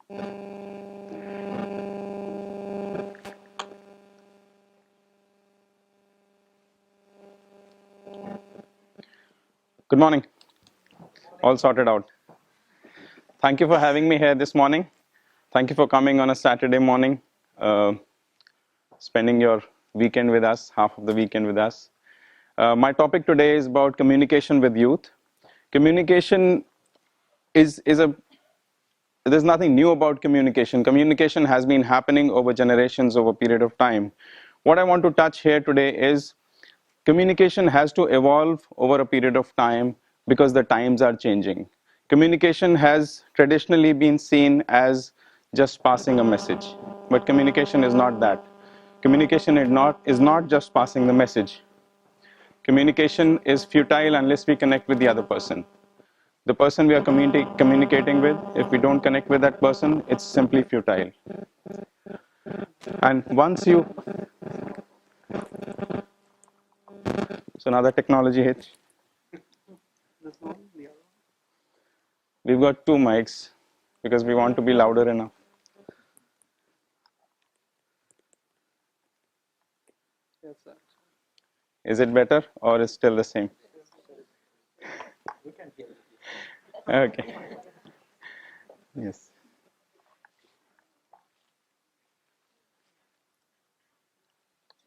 Good morning. All sorted out. Thank you for having me here this morning. Thank you for coming on a Saturday morning, spending your weekend with us, half of the weekend with us. My topic today is about communication with youth. Communication is a there's nothing new about communication. Communication has been happening over generations, over a period of time. What I want to touch here today is communication has to evolve over a period of time because the times are changing. Communication has traditionally been seen as just passing a message, but communication is not that. Communication is not just passing the message. Communication is futile unless we connect with the other person. The person we are communicating with, if we don't connect with that person, it's simply futile. And once you, so another technology hit. We've got two mics because we want to be louder enough. Is it better or is still the same? Okay. Yes.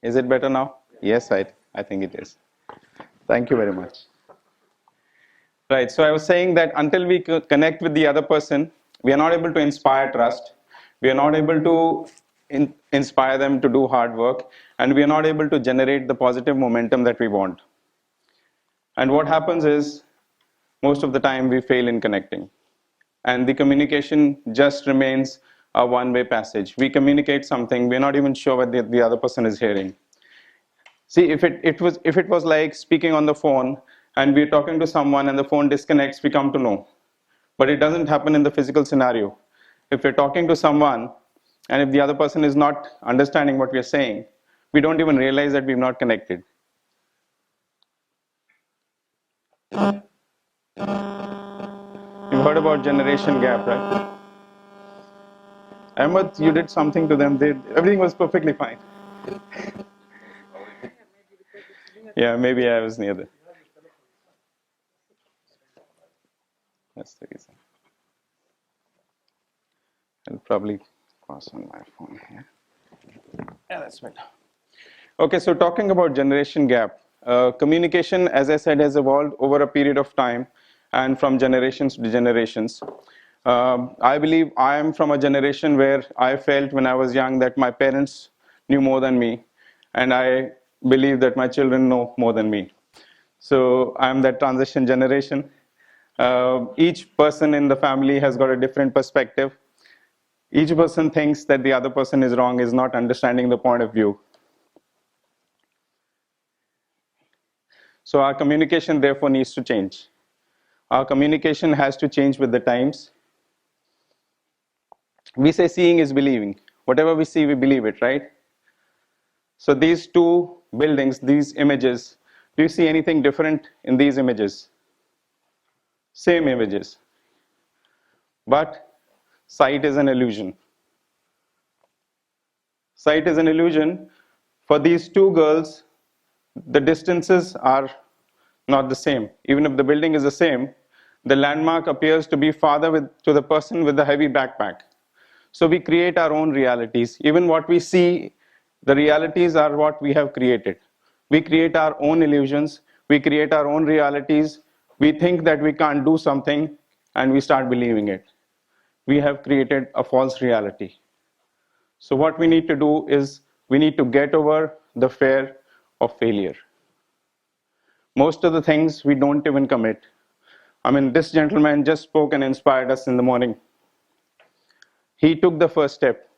Is it better now? Yes, I think it is. Thank you very much. Right, so I was saying that until we connect with the other person, we are not able to inspire trust. We are not able to inspire them to do hard work, and we are not able to generate the positive momentum that we want. And what happens is, most of the time we fail in connecting. And the communication just remains a one-way passage. We communicate something, we're not even sure what the other person is hearing. See, if it was like speaking on the phone and we're talking to someone and the phone disconnects, we come to know. But it doesn't happen in the physical scenario. If we're talking to someone and if the other person is not understanding what we're saying, we don't even realize that we've not connected. You've heard about generation gap, right? Ahmed, you did something to them. Everything was perfectly fine. Yeah, maybe I was near there. That's the reason. I'll probably pass on my phone here. Yeah, that's better. Okay, so talking about generation gap, communication, as I said, has evolved over a period of time and from generations to generations. I believe I am from a generation where I felt when I was young that my parents knew more than me, and I believe that my children know more than me. So I'm that transition generation. Each person in the family has got a different perspective. Each person thinks that the other person is wrong, is not understanding the point of view. So our communication therefore needs to change. Our communication has to change with the times. We say seeing is believing. Whatever we see, we believe it, right? So these two buildings, these images, do you see anything different in these images? Same images. But sight is an illusion. Sight is an illusion. For these two girls, the distances are not the same. Even if the building is the same, the landmark appears to be farther to the person with the heavy backpack. So we create our own realities. Even what we see, the realities are what we have created. We create our own illusions. We create our own realities. We think that we can't do something and we start believing it. We have created a false reality. So what we need to do is we need to get over the fear of failure. Most of the things we don't even commit. I mean, this gentleman just spoke and inspired us in the morning. He took the first step.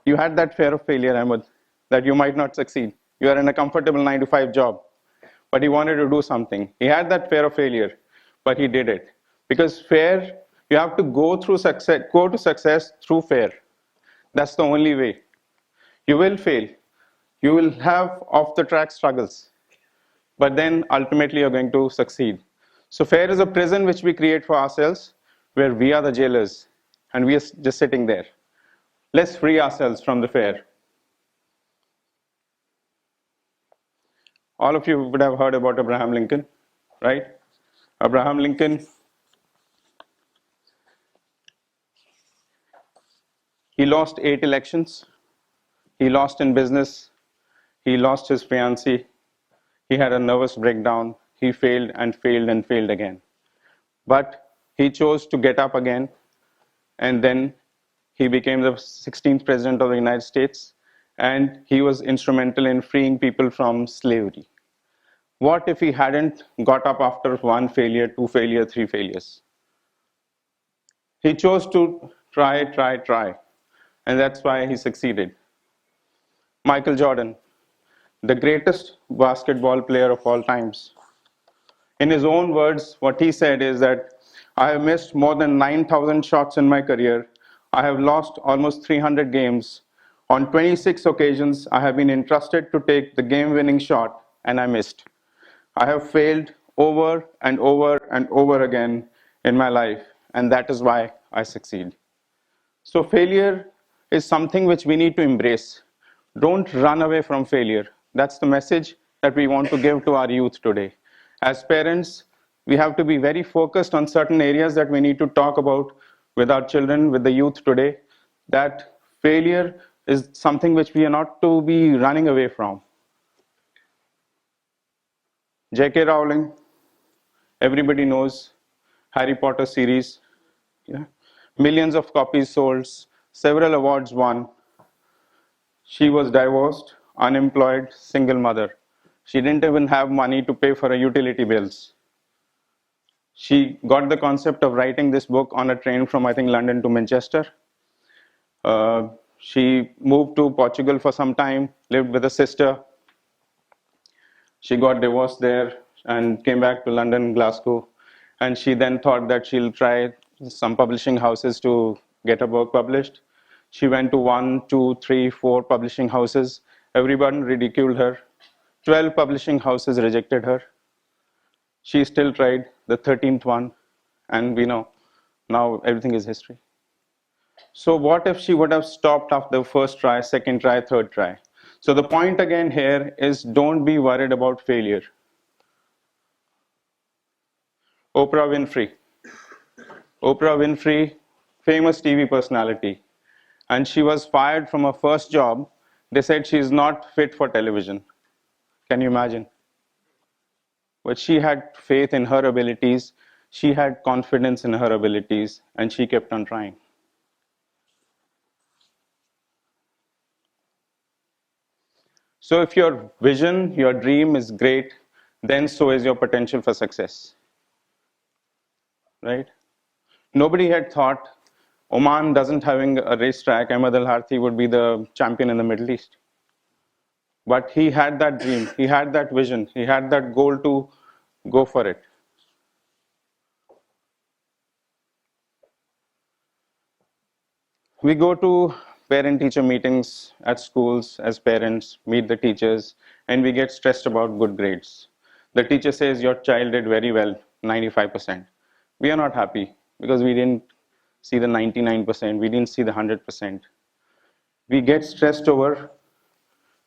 You had that fear of failure, Ahmed, that you might not succeed. You are in a comfortable 9-to-5 job, but he wanted to do something. He had that fear of failure, but he did it. Because fear, you have to go to success through fear. That's the only way. You will fail. You will have off-the-track struggles, but then ultimately you're going to succeed. So fear is a prison which we create for ourselves, where we are the jailers. and we are just sitting there. Let's free ourselves from the fear. All of you would have heard about Abraham Lincoln, right? Abraham Lincoln, he lost 8 elections. He lost in business. He lost his fiancée. He had a nervous breakdown. He failed and failed and failed again. But he chose to get up again, and then he became the 16th president of the United States, and he was instrumental in freeing people from slavery. What if he hadn't got up after 1 failure, 2 failures, 3 failures? He chose to try, try, try, and that's why he succeeded. Michael Jordan, the greatest basketball player of all times. In his own words, what he said is that I have missed more than 9,000 shots in my career. I have lost almost 300 games. On 26 occasions, I have been entrusted to take the game-winning shot, and I missed. I have failed over and over and over again in my life, and that is why I succeed. So failure is something which we need to embrace. Don't run away from failure. That's the message that we want to give to our youth today. As parents, we have to be very focused on certain areas that we need to talk about with our children, with the youth today, that failure is something which we are not to be running away from. J.K. Rowling, everybody knows, Harry Potter series, yeah? Millions of copies sold, several awards won. She was divorced, unemployed, single mother. She didn't even have money to pay for her utility bills. She got the concept of writing this book on a train from, I think, London to Manchester. She moved to Portugal for some time, lived with a sister. She got divorced there and came back to London, Glasgow. And she then thought that she'll try some publishing houses to get her book published. She went to 1, 2, 3, 4 publishing houses. Everyone ridiculed her. 12 publishing houses rejected her. She still tried the 13th one, and we know now everything is history. So what if she would have stopped after the first try, second try, third try? So the point again here is don't be worried about failure. Oprah Winfrey. Oprah Winfrey, famous TV personality. And she was fired from her first job. They said she is not fit for television. Can you imagine? But she had faith in her abilities. She had confidence in her abilities, and she kept on trying. So if your vision, your dream is great, then so is your potential for success. Right? Nobody had thought Oman doesn't having a racetrack, Ahmed Al Harthi would be the champion in the Middle East. But he had that dream, he had that vision, he had that goal to go for it. We go to parent-teacher meetings at schools as parents, meet the teachers, and we get stressed about good grades. The teacher says, your child did very well, 95%. We are not happy because we didn't see the 99%, we didn't see the 100%. We get stressed over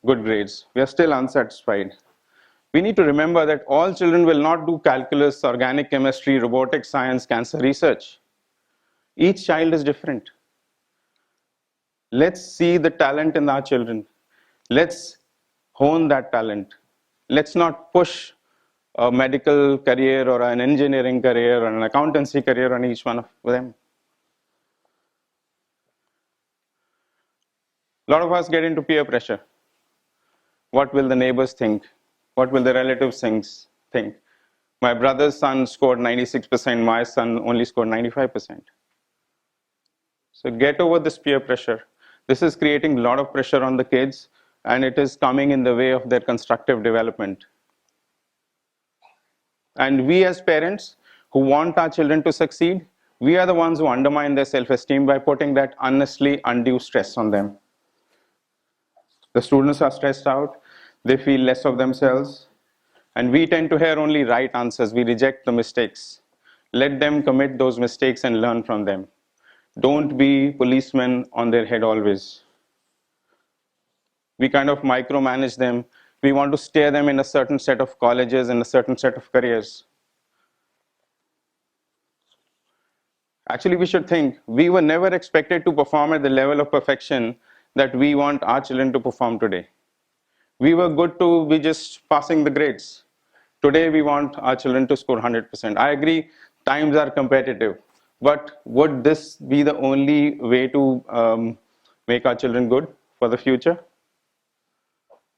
good grades. We are still unsatisfied. We need to remember that all children will not do calculus, organic chemistry, robotics, science, cancer research. Each child is different. Let's see the talent in our children. Let's hone that talent. Let's not push a medical career or an engineering career or an accountancy career on each one of them. A lot of us get into peer pressure. What will the neighbors think? What will the relatives think? My brother's son scored 96%, my son only scored 95%. So get over this peer pressure. This is creating a lot of pressure on the kids, and it is coming in the way of their constructive development. And we as parents who want our children to succeed, we are the ones who undermine their self-esteem by putting that unnecessarily undue stress on them. The students are stressed out, they feel less of themselves, and we tend to hear only right answers. We reject the mistakes. Let them commit those mistakes and learn from them. Don't be policemen on their head always. We kind of micromanage them. We want to steer them in a certain set of colleges and a certain set of careers. Actually, we should think we were never expected to perform at the level of perfection that we want our children to perform today. We were good to be just passing the grades. Today, we want our children to score 100%. I agree, times are competitive. But would this be the only way to make our children good for the future?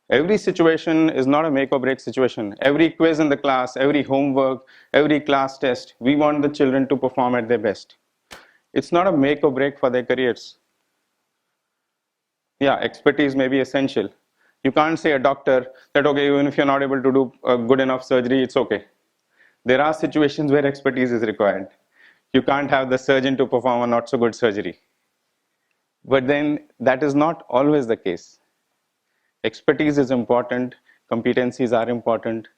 Every situation is not a make or break situation. Every quiz in the class, every homework, every class test, we want the children to perform at their best. It's not a make or break for their careers. Yeah, expertise may be essential. You can't say a doctor that, okay, even if you're not able to do a good enough surgery, it's okay. There are situations where expertise is required. You can't have the surgeon to perform a not so good surgery. But then that is not always the case. Expertise is important, competencies are important,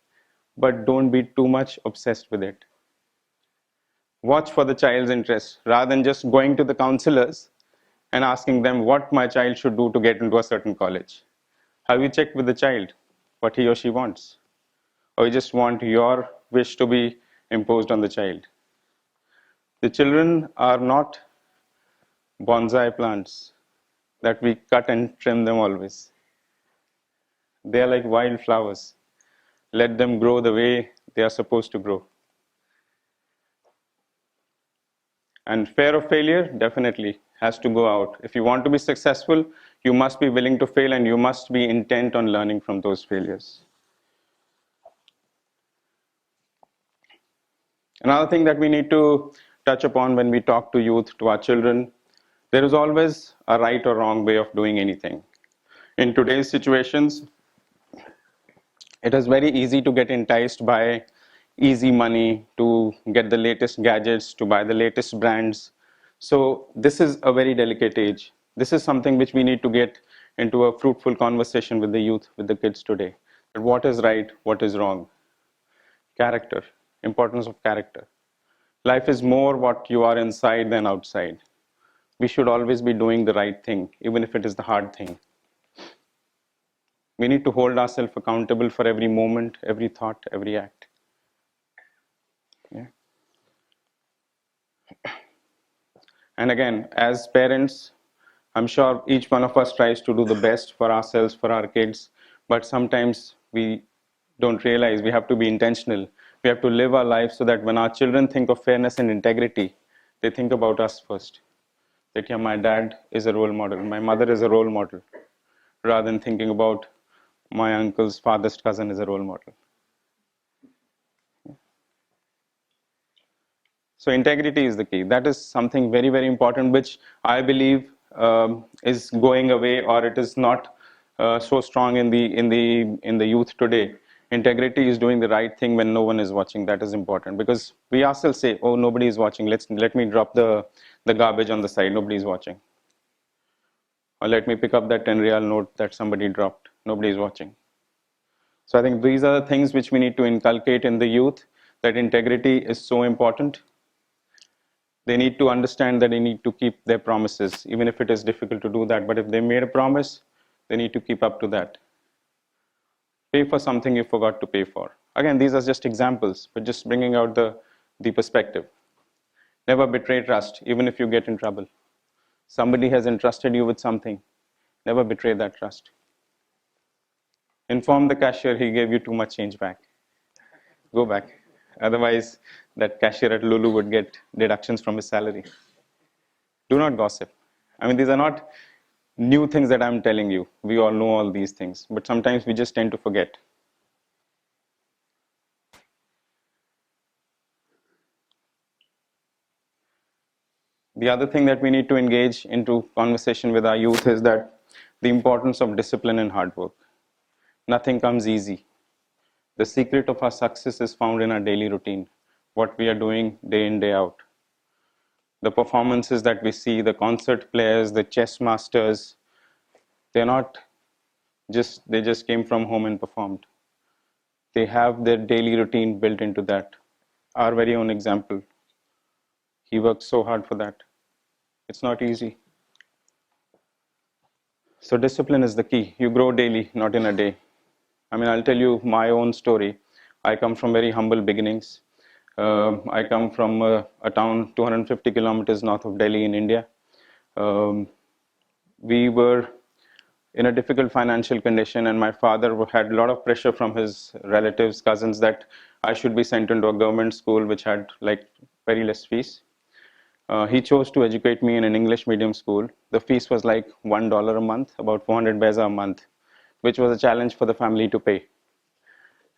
but don't be too much obsessed with it. Watch for the child's interest rather than just going to the counselors and asking them what my child should do to get into a certain college. Have you checked with the child what he or she wants? Or you just want your wish to be imposed on the child? The children are not bonsai plants that we cut and trim them always. They are like wildflowers. Let them grow the way they are supposed to grow. And fear of failure definitely has to go out. If you want to be successful, you must be willing to fail and you must be intent on learning from those failures. Another thing that we need to touch upon when we talk to youth, to our children, there is always a right or wrong way of doing anything. In today's situations, it is very easy to get enticed by easy money, to get the latest gadgets, to buy the latest brands. So this is a very delicate age. This is something which we need to get into a fruitful conversation with the youth, with the kids today. What is right, what is wrong? Character, importance of character. Life is more what you are inside than outside. We should always be doing the right thing, even if it is the hard thing. We need to hold ourselves accountable for every moment, every thought, every act. Yeah. And again, as parents, I'm sure each one of us tries to do the best for ourselves, for our kids, but sometimes we don't realize we have to be intentional. We have to live our life so that when our children think of fairness and integrity, they think about us first. That, yeah, my dad is a role model, my mother is a role model, rather than thinking about my uncle's father's cousin is a role model. So integrity is the key. That is something very, very important, which I believe is going away, or it is not so strong in the youth today. Integrity is doing the right thing when no one is watching. That is important, because we ourselves say, "Oh, nobody is watching. Let me drop the garbage on the side. Nobody is watching." Or let me pick up that 10 real note that somebody dropped. Nobody is watching. So I think these are the things which we need to inculcate in the youth. That integrity is so important. They need to understand that they need to keep their promises, even if it is difficult to do that. But if they made a promise, they need to keep up to that. Pay for something you forgot to pay for. Again, these are just examples, but just bringing out the perspective. Never betray trust, even if you get in trouble. Somebody has entrusted you with something. Never betray that trust. Inform the cashier he gave you too much change back. Go back. Otherwise, that cashier at Lulu would get deductions from his salary. Do not gossip. I mean, these are not new things that I'm telling you. We all know all these things, but sometimes we just tend to forget. The other thing that we need to engage into conversation with our youth is that the importance of discipline and hard work. Nothing comes easy. The secret of our success is found in our daily routine, what we are doing day in, day out. The performances that we see, the concert players, the chess masters, they're not they just came from home and performed. They have their daily routine built into that. Our very own example. He worked so hard for that. It's not easy. So discipline is the key. You grow daily, not in a day. I mean, I'll tell you my own story. I come from very humble beginnings. I come from a town 250 kilometers north of Delhi in India. Um, we were in a difficult financial condition, and my father had a lot of pressure from his relatives, cousins, that I should be sent into a government school which had like very less fees. He chose to educate me in an English medium school. The fees was like $1 a month, about 400 paisa a month, which was a challenge for the family to pay.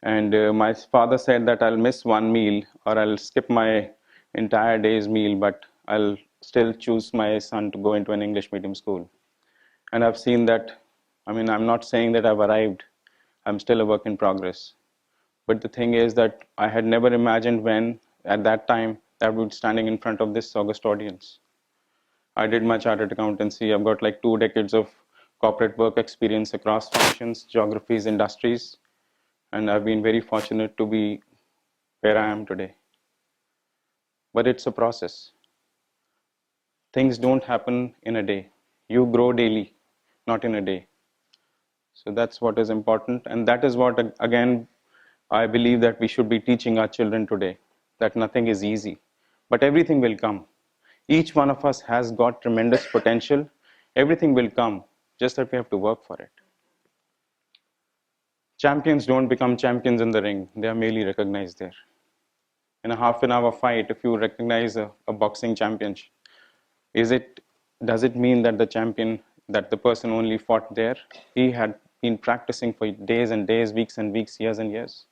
And my father said that I'll miss one meal or I'll skip my entire day's meal, but I'll still choose my son to go into an English medium school. And I've seen that. I mean, I'm not saying that I've arrived. I'm still a work in progress. But the thing is that I had never imagined when, at that time, that I would be standing in front of this august audience. I did my chartered accountancy. I've got like 2 decades of corporate work experience across functions, geographies, industries, and I've been very fortunate to be where I am today. But it's a process. Things don't happen in a day. You grow daily, not in a day. So that's what is important, and that is what, again, I believe that we should be teaching our children today, that nothing is easy, but everything will come. Each one of us has got tremendous potential. Everything will come, just that we have to work for it. Champions don't become champions in the ring, they are merely recognized there. In a half an hour fight, if you recognize a boxing champion, is it, does it mean that the champion, that the person only fought there? He had been practicing for days and days, weeks and weeks, years and years.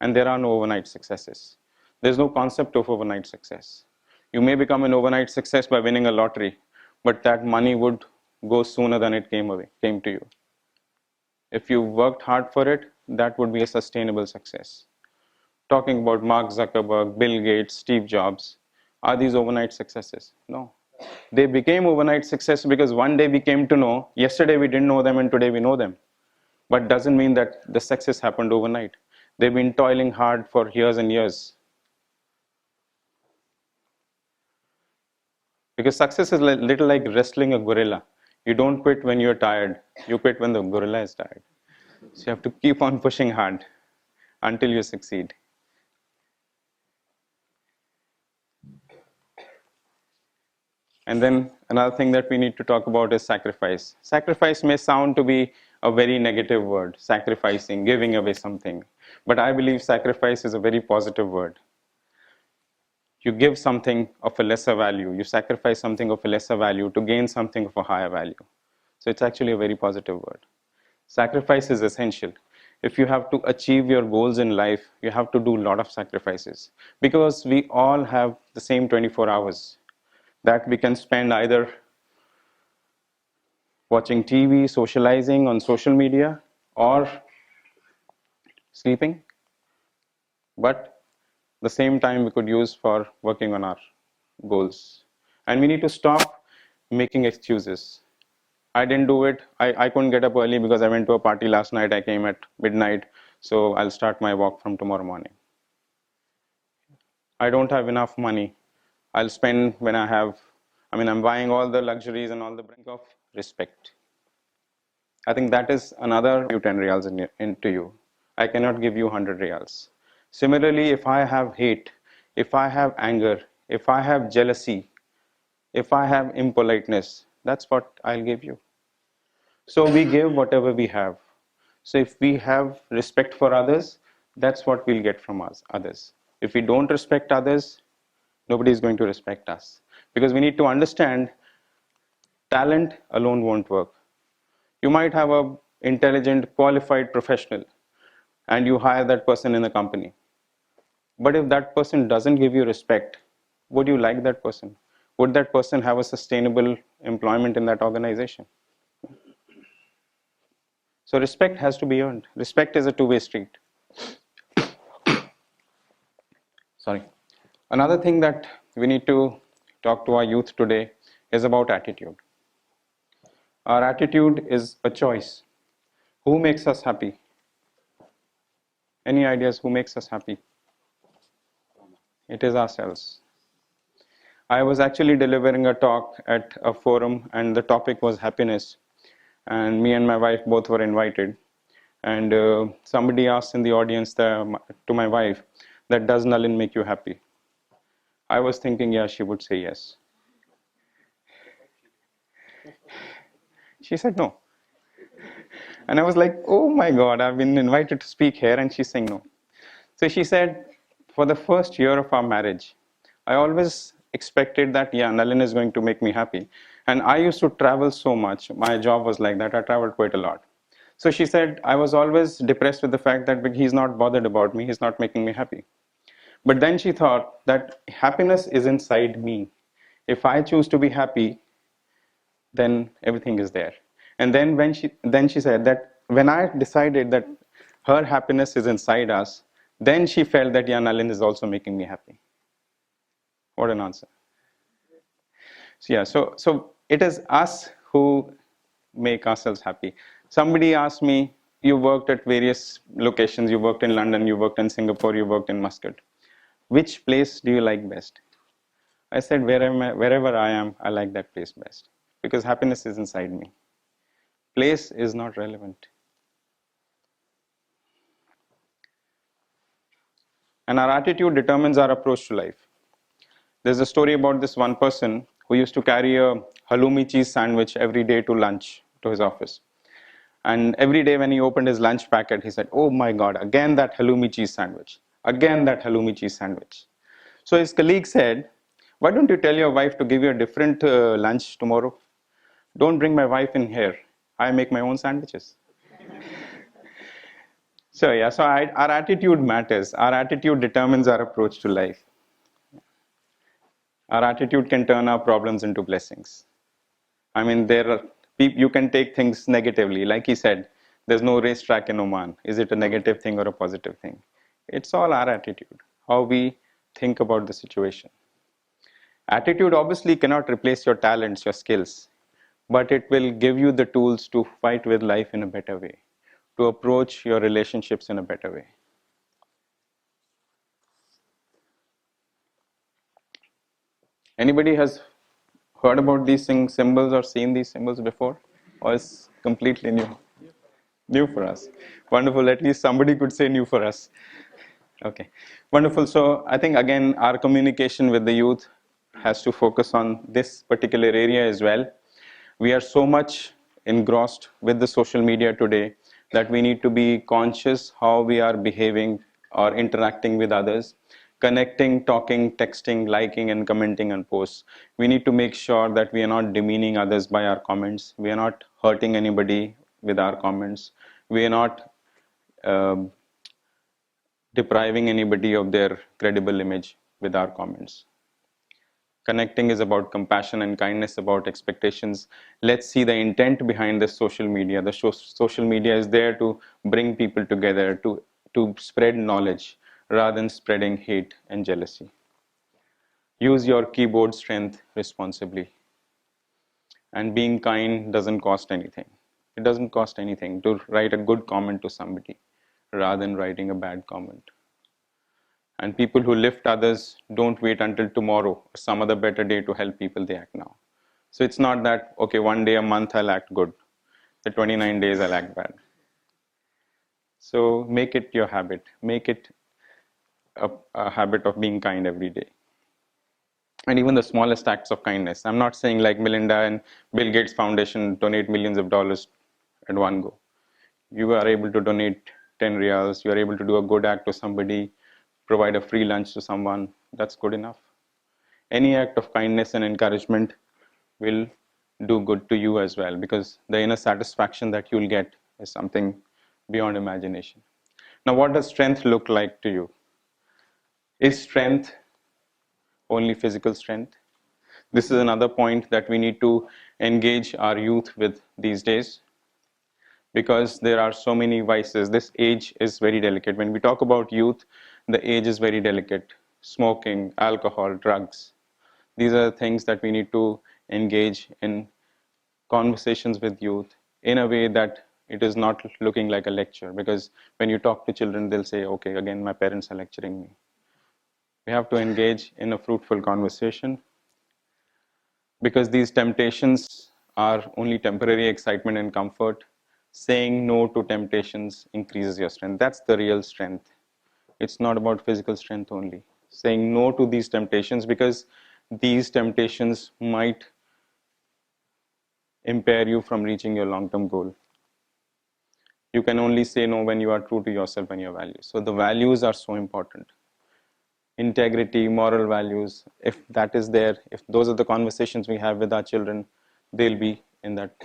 And there are no overnight successes. There's no concept of overnight success. You may become an overnight success by winning a lottery, but that money would go sooner than it came to you. If you worked hard for it, that would be a sustainable success. Talking about Mark Zuckerberg, Bill Gates, Steve Jobs, are these overnight successes? No. They became overnight success because one day we came to know, yesterday we didn't know them and today we know them. But doesn't mean that the success happened overnight. They've been toiling hard for years and years. Because success is a little like wrestling a gorilla. You don't quit when you're tired. You quit when the gorilla is tired. So you have to keep on pushing hard until you succeed. And then another thing that we need to talk about is sacrifice. Sacrifice may sound to be a very negative word, sacrificing, giving away something. But I believe sacrifice is a very positive word. You give something of a lesser value, you sacrifice something of a lesser value to gain something of a higher value. So it's actually a very positive word. Sacrifice is essential. If you have to achieve your goals in life, you have to do a lot of sacrifices, because we all have the same 24 hours that we can spend either watching TV, socializing on social media, or sleeping. But the same time we could use for working on our goals. And we need to stop making excuses. I didn't do it. I couldn't get up early because I went to a party last night. I came at midnight. So I'll start my walk from tomorrow morning. I don't have enough money. I'll spend when I have, I'm buying all the luxuries and all the brink of respect. I think that is another 10 reals into you. I cannot give you 100 reals. Similarly, if I have hate, if I have anger, if I have jealousy, if I have impoliteness, that's what I'll give you. So we give whatever we have. So if we have respect for others, that's what we'll get from us, others. If we don't respect others, nobody is going to respect us. Because we need to understand, talent alone won't work. You might have an intelligent, qualified professional, and you hire that person in the company. But if that person doesn't give you respect, would you like that person? Would that person have a sustainable employment in that organization? So respect has to be earned. Respect is a two-way street. Sorry. Another thing that we need to talk to our youth today is about attitude. Our attitude is a choice. Who makes us happy? Any ideas who makes us happy? It is ourselves. I was actually delivering a talk at a forum, and the topic was happiness. And me and my wife both were invited. And somebody asked in the audience to my wife, that does Nalin make you happy? I was thinking, yeah, she would say yes. She said no. And I was like, oh my God, I've been invited to speak here, and she's saying no. So she said, for the first year of our marriage, I always expected that, yeah, Nalin is going to make me happy. And I used to travel so much. My job was like that. I traveled quite a lot. So she said, I was always depressed with the fact that he's not bothered about me. He's not making me happy. But then she thought that happiness is inside me. If I choose to be happy, then everything is there. And then she said that when I decided that her happiness is inside us, then she felt that, yeah, Nalin is also making me happy. What an answer. So yeah, so it is us who make ourselves happy. Somebody asked me, you worked at various locations, you worked in London, you worked in Singapore, you worked in Muscat. Which place do you like best? I said, wherever I am, I like that place best. Because happiness is inside me. Place is not relevant. And our attitude determines our approach to life. There's a story about this one person who used to carry a halloumi cheese sandwich every day to lunch to his office. And every day when he opened his lunch packet, he said, oh my God, again that halloumi cheese sandwich. Again that halloumi cheese sandwich. So his colleague said, why don't you tell your wife to give you a different lunch tomorrow? Don't bring my wife in here. I make my own sandwiches. So yeah, so our attitude matters. Our attitude determines our approach to life. Our attitude can turn our problems into blessings. I mean, you can take things negatively. Like he said, there's no racetrack in Oman. Is it a negative thing or a positive thing? It's all our attitude, how we think about the situation. Attitude obviously cannot replace your talents, your skills, but it will give you the tools to fight with life in a better way, to approach your relationships in a better way. Anybody has heard about these symbols or seen these symbols before? Or is completely new? New for us. Wonderful. At least somebody could say new for us. Okay. Wonderful. So I think again, our communication with the youth has to focus on this particular area as well. We are so much engrossed with the social media today that we need to be conscious how we are behaving or interacting with others, connecting, talking, texting, liking, and commenting on posts. We need to make sure that we are not demeaning others by our comments. We are not hurting anybody with our comments. We are not um depriving anybody of their credible image with our comments. Connecting is about compassion and kindness, about expectations. Let's see the intent behind this social media. The social media is there to bring people together, to spread knowledge rather than spreading hate and jealousy. Use your keyboard strength responsibly. And being kind doesn't cost anything. It doesn't cost anything to write a good comment to somebody rather than writing a bad comment. And people who lift others don't wait until tomorrow or some other better day to help people, they act now. So it's not that, okay, one day a month I'll act good, the 29 days I'll act bad. So make it your habit. Make it a habit of being kind every day. And even the smallest acts of kindness. I'm not saying like Melinda and Bill Gates Foundation donate millions of dollars at one go. You are able to donate 10 reals, you are able to do a good act to somebody, provide a free lunch to someone, that's good enough. Any act of kindness and encouragement will do good to you as well, because the inner satisfaction that you'll get is something beyond imagination. Now, what does strength look like to you? Is strength only physical strength? This is another point that we need to engage our youth with these days, because there are so many vices. This age is very delicate. When we talk about youth, the age is very delicate. Smoking, alcohol, drugs. These are things that we need to engage in conversations with youth in a way that it is not looking like a lecture. Because when you talk to children, they'll say, okay, again, my parents are lecturing me. We have to engage in a fruitful conversation because these temptations are only temporary excitement and comfort. Saying no to temptations increases your strength. That's the real strength. It's not about physical strength only. Saying no to these temptations, because these temptations might impair you from reaching your long-term goal. You can only say no when you are true to yourself and your values. So the values are so important. Integrity, moral values, if that is there, if those are the conversations we have with our children, they'll be in that.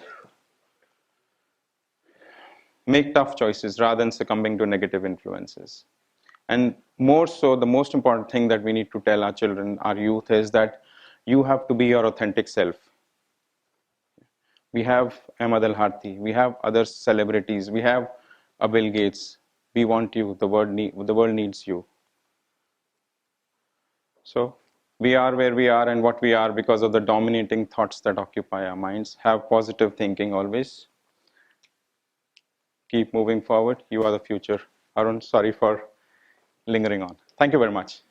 Make tough choices rather than succumbing to negative influences. And more so, the most important thing that we need to tell our children, our youth, is that you have to be your authentic self. We have Ahmad Al Harthi, we have other celebrities, we have a Bill Gates. We want you. The world needs you. So we are where we are and what we are because of the dominating thoughts that occupy our minds. Have positive thinking always. Keep moving forward. You are the future. Arun, sorry for lingering on. Thank you very much.